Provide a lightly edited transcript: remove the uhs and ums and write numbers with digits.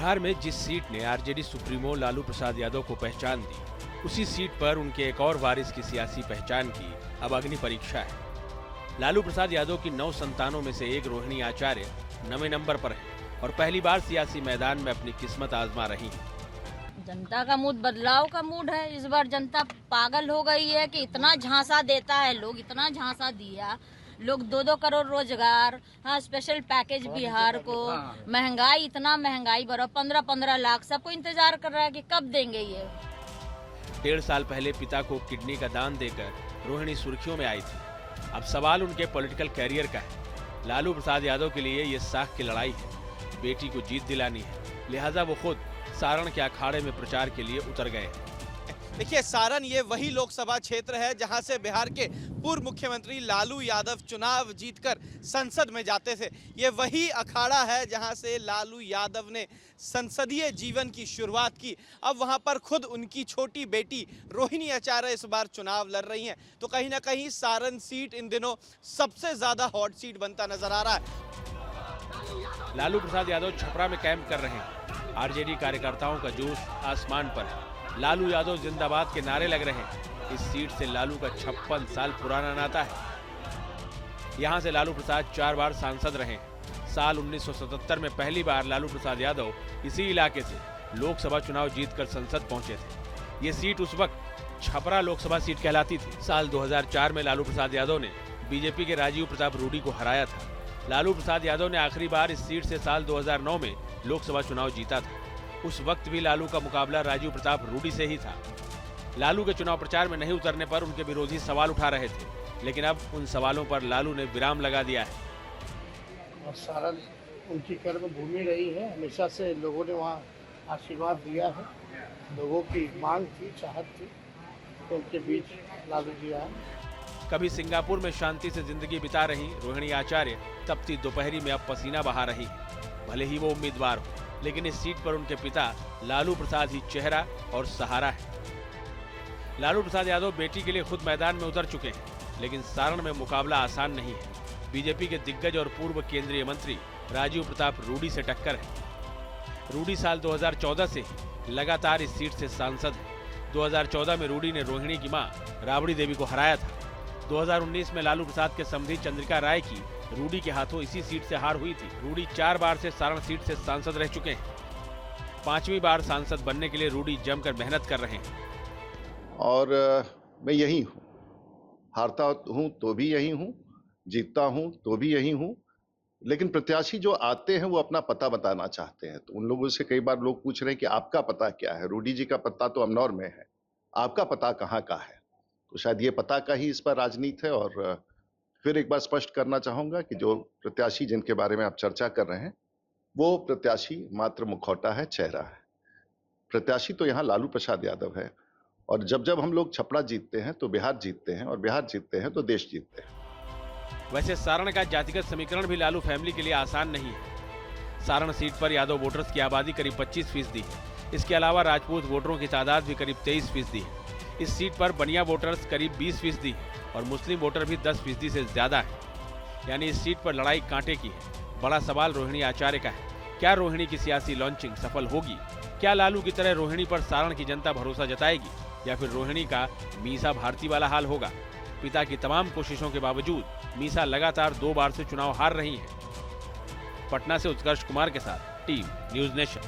बिहार में जिस सीट ने आरजेडी सुप्रीमो लालू प्रसाद यादव को पहचान दी, उसी सीट पर उनके एक और वारिस की सियासी पहचान की अब अग्नि परीक्षा है। लालू प्रसाद यादव की 9 संतानों में से एक रोहिणी आचार्य 9वें नंबर पर है और पहली बार सियासी मैदान में अपनी किस्मत आजमा रही है। जनता का मूड बदलाव का मूड है। इस बार जनता पागल हो गई है कि इतना झांसा देता है, लोग इतना झांसा दिया, लोग 2-2 करोड़ रोजगार, हाँ स्पेशल पैकेज बिहार को, महंगाई इतना महंगाई बढ़ा 15-15 लाख, सबको इंतजार कर रहा है कि कब देंगे ये। 1.5 साल पहले पिता को किडनी का दान देकर रोहिणी सुर्खियों में आई थी। अब सवाल उनके पॉलिटिकल कैरियर का है। लालू प्रसाद यादव के लिए ये साख की लड़ाई है, बेटी को जीत दिलानी है, लिहाजा वो खुद सारण के अखाड़े में प्रचार के लिए उतर गए हैं। देखिए, सारण ये वही लोकसभा क्षेत्र है जहां से बिहार के पूर्व मुख्यमंत्री लालू यादव चुनाव जीतकर संसद में जाते थे। ये वही अखाड़ा है जहां से लालू यादव ने संसदीय जीवन की शुरुआत की। अब वहां पर खुद उनकी छोटी बेटी रोहिणी आचार्य इस बार चुनाव लड़ रही हैं, तो कहीं ना कहीं सारण सीट इन दिनों सबसे ज्यादा हॉट सीट बनता नजर आ रहा है। लालू प्रसाद यादव छपरा में कैंप कर रहे हैं। आरजेडी कार्यकर्ताओं का जोश आसमान पर है। लालू यादव जिंदाबाद के नारे लग रहे हैं। इस सीट से लालू का 56 साल पुराना नाता है। यहां से लालू प्रसाद 4 बार सांसद रहे हैं। साल 1977 में पहली बार लालू प्रसाद यादव इसी इलाके से लोकसभा चुनाव जीतकर संसद पहुंचे थे। ये सीट उस वक्त छपरा लोकसभा सीट कहलाती थी। साल 2004 में लालू प्रसाद यादव ने बीजेपी के राजीव प्रताप रूडी को हराया था। लालू प्रसाद यादव ने आखिरी बार इस सीट से साल 2009 में लोकसभा चुनाव जीता था। उस वक्त भी लालू का मुकाबला राजीव प्रताप रूडी से ही था। लालू के चुनाव प्रचार में नहीं उतरने पर उनके विरोधी सवाल उठा रहे थे, लेकिन अब उन सवालों पर लालू ने विराम लगा दिया है। और सारण उनकी कर्म भूमि रही है, हमेशा से लोगों ने वहाँ आशीर्वाद दिया है, लोगों की मांग थी, चाहत थी, तो उनके बीच लालू जी आए। कभी सिंगापुर में शांति से जिंदगी बिता रही रोहिणी आचार्य तपती दोपहरी में अब पसीना बहा रही है। भले ही वो उम्मीदवार हो, लेकिन इस सीट पर उनके पिता लालू प्रसाद ही चेहरा और सहारा है। लालू प्रसाद यादव बेटी के लिए खुद मैदान में उतर चुके हैं, लेकिन सारण में मुकाबला आसान नहीं है। बीजेपी के दिग्गज और पूर्व केंद्रीय मंत्री राजीव प्रताप रूडी से टक्कर है। रूडी साल 2014 से लगातार इस सीट से सांसद है। 2014 में रूडी ने रोहिणी की मां राबड़ी देवी को हराया था। 2019 में लालू प्रसाद के समधी चंद्रिका राय की रूडी के हाथों इसी सीट से हार हुई थी। रूडी 4 बार से सारण सीट से सांसद रह चुके हैं। 5वीं बार सांसद बनने के लिए रूडी जमकर मेहनत कर रहे हैं। और मैं यही हूँ, हारता हूँ तो भी यही हूँ, जीतता हूँ तो भी यही हूँ। लेकिन प्रत्याशी जो आते हैं वो अपना पता बताना चाहते हैं, तो उन लोगों से कई बार लोग पूछ रहे हैं कि आपका पता क्या है। रूडी जी का पता तो अमनौर में है, आपका पता कहाँ का है? तो शायद ये पता का ही इस पर राजनीति है। और फिर एक बार स्पष्ट करना चाहूंगा कि जो प्रत्याशी जिनके बारे में आप चर्चा कर रहे हैं, वो प्रत्याशी मात्र मुखौटा है, चेहरा है। प्रत्याशी तो यहाँ लालू प्रसाद यादव है। और जब जब हम लोग छपरा जीतते हैं तो बिहार जीतते हैं, और बिहार जीतते हैं तो देश जीतते हैं। वैसे सारण का जातिगत समीकरण भी लालू फैमिली के लिए आसान नहीं है। सारण सीट पर यादव वोटर्स की आबादी करीब 25% है। इसके अलावा राजपूत वोटरों की तादाद भी करीब 23% है। इस सीट पर बनिया वोटर्स करीब 20% है और मुस्लिम वोटर भी 10% से ज्यादा है। यानी इस सीट पर लड़ाई कांटे की है। बड़ा सवाल रोहिणी आचार्य का है। क्या रोहिणी की सियासी लॉन्चिंग सफल होगी? क्या लालू की तरह रोहिणी पर सारण की जनता भरोसा जताएगी, या फिर रोहिणी का मीसा भारती वाला हाल होगा? पिता की तमाम कोशिशों के बावजूद मीसा लगातार 2 बार से चुनाव हार रही है। पटना से उत्कर्ष कुमार के साथ टीम न्यूज़ नेशन।